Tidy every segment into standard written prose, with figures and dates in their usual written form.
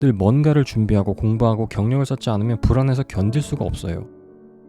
늘 뭔가를 준비하고 공부하고 경력을 쌓지 않으면 불안해서 견딜 수가 없어요.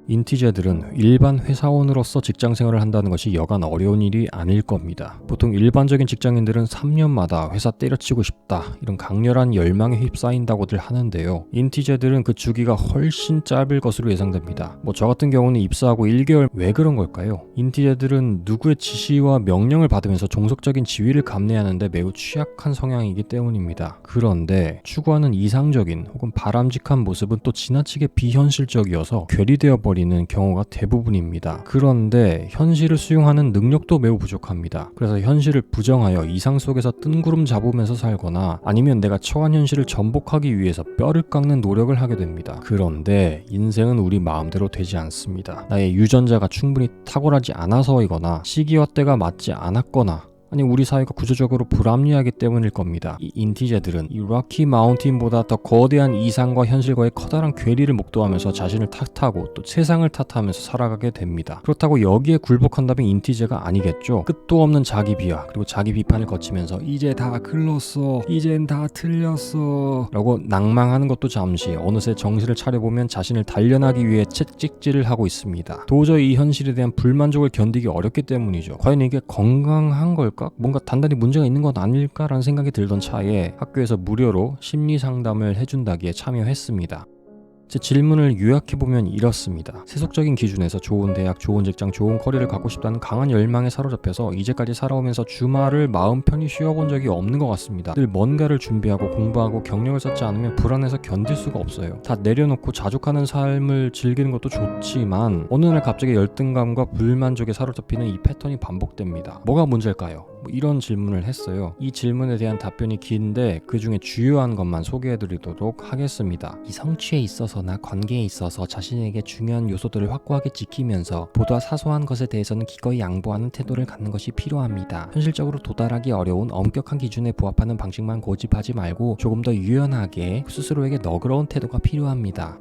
인티제들은 일반 회사원으로서 직장생활을 한다는 것이 여간 어려운 일이 아닐 겁니다. 보통 일반적인 직장인들은 3년마다 회사 때려치고 싶다 이런 강렬한 열망에 휩싸인다고들 하는데요. 인티제들은 그 주기가 훨씬 짧을 것으로 예상됩니다. 저 같은 경우는 입사하고 1개월. 왜 그런 걸까요? 인티제들은 누구의 지시와 명령을 받으면서 종속적인 지위를 감내하는데 매우 취약한 성향이기 때문입니다. 그런데 추구하는 이상적인 혹은 바람직한 모습은 또 지나치게 비현실적이어서 괴리되어 버리는 경우가 대부분입니다. 그런데 현실을 수용하는 능력도 매우 부족합니다. 그래서 현실을 부정하여 이상 속에서 뜬구름 잡으면서 살거나 아니면 내가 처한 현실을 전복하기 위해서 뼈를 깎는 노력을 하게 됩니다. 그런데 인생은 우리 마음대로 되지 않습니다. 나의 유전자가 충분히 탁월하지 않아서이거나 시기와 때가 맞지 않았거나 아니 우리 사회가 구조적으로 불합리하기 때문일 겁니다. 이 인티제들은 이 럭키 마운틴보다 더 거대한 이상과 현실과의 커다란 괴리를 목도하면서 자신을 탓하고 또 세상을 탓하면서 살아가게 됩니다. 그렇다고 여기에 굴복한다면 인티제가 아니겠죠. 끝도 없는 자기 비하 그리고 자기 비판을 거치면서 이제 다 글렀어, 이젠 다 틀렸어 라고 낭망하는 것도 잠시 어느새 정신을 차려보면 자신을 단련하기 위해 채찍질을 하고 있습니다. 도저히 이 현실에 대한 불만족을 견디기 어렵기 때문이죠. 과연 이게 건강한 걸까? 뭔가 단단히 문제가 있는 건 아닐까라는 생각이 들던 차에 학교에서 무료로 심리 상담을 해준다기에 참여했습니다. 제 질문을 요약해보면 이렇습니다. 세속적인 기준에서 좋은 대학, 좋은 직장, 좋은 커리어를 갖고 싶다는 강한 열망에 사로잡혀서 이제까지 살아오면서 주말을 마음 편히 쉬어본 적이 없는 것 같습니다. 늘 뭔가를 준비하고 공부하고 경력을 쌓지 않으면 불안해서 견딜 수가 없어요. 다 내려놓고 자족하는 삶을 즐기는 것도 좋지만 어느 날 갑자기 열등감과 불만족에 사로잡히는 이 패턴이 반복됩니다. 뭐가 문제일까요? 이런 질문을 했어요. 이 질문에 대한 답변이 긴데 그 중에 주요한 것만 소개해드리도록 하겠습니다. 이 성취에 있어서나 관계에 있어서 자신에게 중요한 요소들을 확고하게 지키면서 보다 사소한 것에 대해서는 기꺼이 양보하는 태도를 갖는 것이 필요합니다. 현실적으로 도달하기 어려운 엄격한 기준에 부합하는 방식만 고집하지 말고 조금 더 유연하게 스스로에게 너그러운 태도가 필요합니다.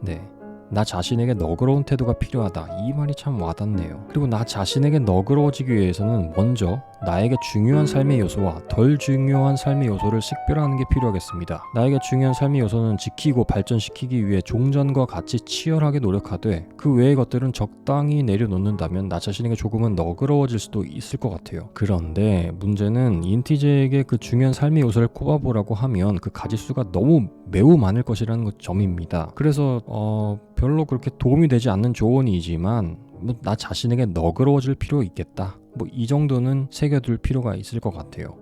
나 자신에게 너그러운 태도가 필요하다. 이 말이 참 와닿네요. 그리고 나 자신에게 너그러워지기 위해서는 먼저 나에게 중요한 삶의 요소와 덜 중요한 삶의 요소를 식별하는 게 필요하겠습니다. 나에게 중요한 삶의 요소는 지키고 발전시키기 위해 종전과 같이 치열하게 노력하되 그 외의 것들은 적당히 내려놓는다면 나 자신에게 조금은 너그러워질 수도 있을 것 같아요. 그런데 문제는 인티제에게 그 중요한 삶의 요소를 꼽아보라고 하면 그 가지수가 너무 매우 많을 것이라는 점입니다. 그래서 별로 그렇게 도움이 되지 않는 조언이지만 나 자신에게 너그러워질 필요 있겠다. 이 정도는 새겨둘 필요가 있을 것 같아요.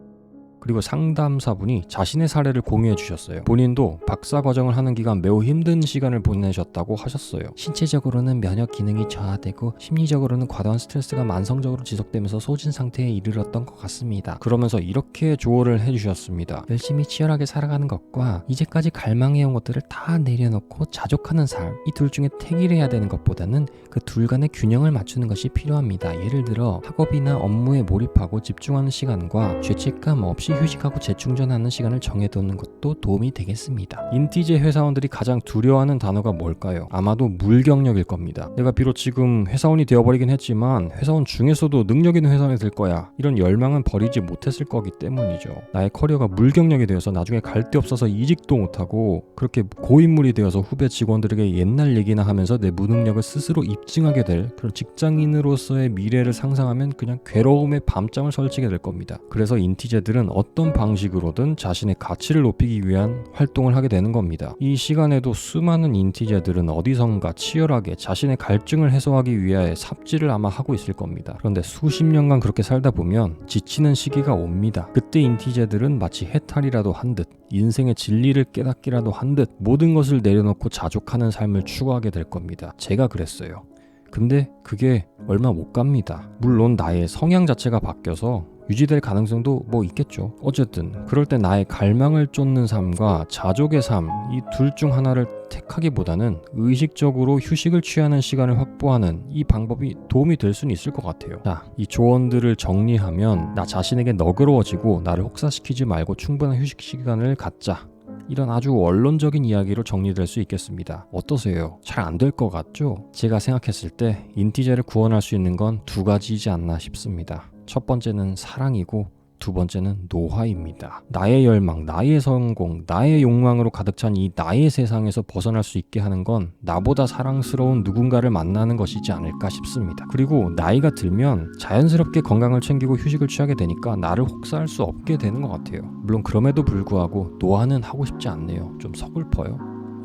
그리고 상담사분이 자신의 사례를 공유해 주셨어요. 본인도 박사 과정을 하는 기간 매우 힘든 시간을 보내셨다고 하셨어요. 신체적으로는 면역 기능이 저하되고 심리적으로는 과도한 스트레스가 만성적으로 지속되면서 소진 상태에 이르렀던 것 같습니다. 그러면서 이렇게 조언을 해주셨습니다. 열심히 치열하게 살아가는 것과 이제까지 갈망해온 것들을 다 내려놓고 자족하는 삶, 이 둘 중에 택일 해야 되는 것보다는 그 둘 간의 균형을 맞추는 것이 필요합니다. 예를 들어 학업이나 업무에 몰입하고 집중하는 시간과 죄책감 없이 휴식하고 재충전하는 시간을 정해두는 것도 도움이 되겠습니다. 인티제 회사원들이 가장 두려워하는 단어가 뭘까요? 아마도 물경력일 겁니다. 내가 비록 지금 회사원이 되어버리긴 했지만 회사원 중에서도 능력 있는 회사원이 될 거야. 이런 열망은 버리지 못했을 거기 때문이죠. 나의 커리어가 물경력이 되어서 나중에 갈 데 없어서 이직도 못하고 그렇게 고인물이 되어서 후배 직원들에게 옛날 얘기나 하면서 내 무능력을 스스로 입증하게 될 그런 직장인으로서의 미래를 상상하면 그냥 괴로움에 밤잠을 설치게 될 겁니다. 그래서 인티제들은 어떤 방식으로든 자신의 가치를 높이기 위한 활동을 하게 되는 겁니다. 이 시간에도 수많은 인티제들은 어디선가 치열하게 자신의 갈증을 해소하기 위해 삽질을 아마 하고 있을 겁니다. 그런데 수십 년간 그렇게 살다 보면 지치는 시기가 옵니다. 그때 인티제들은 마치 해탈이라도 한 듯, 인생의 진리를 깨닫기라도 한 듯 모든 것을 내려놓고 자족하는 삶을 추구하게 될 겁니다. 제가 그랬어요. 근데 그게 얼마 못 갑니다. 물론 나의 성향 자체가 바뀌어서 유지될 가능성도 있겠죠. 어쨌든 그럴 때 나의 갈망을 쫓는 삶과 자족의 삶, 이 둘 중 하나를 택하기보다는 의식적으로 휴식을 취하는 시간을 확보하는 이 방법이 도움이 될 수는 있을 것 같아요. 자, 이 조언들을 정리하면 나 자신에게 너그러워지고 나를 혹사시키지 말고 충분한 휴식 시간을 갖자. 이런 아주 원론적인 이야기로 정리될 수 있겠습니다. 어떠세요? 잘 안 될 것 같죠? 제가 생각했을 때 인티제를 구원할 수 있는 건 두 가지이지 않나 싶습니다. 첫 번째는 사랑이고 두 번째는 노화입니다. 나의 열망, 나의 성공, 나의 욕망으로 가득 찬 이 나의 세상에서 벗어날 수 있게 하는 건 나보다 사랑스러운 누군가를 만나는 것이지 않을까 싶습니다. 그리고 나이가 들면 자연스럽게 건강을 챙기고 휴식을 취하게 되니까 나를 혹사할 수 없게 되는 것 같아요. 물론 그럼에도 불구하고 노화는 하고 싶지 않네요. 좀 서글퍼요.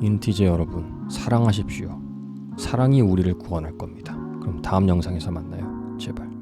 인티제 여러분, 사랑하십시오. 사랑이 우리를 구원할 겁니다. 그럼 다음 영상에서 만나요. 제발.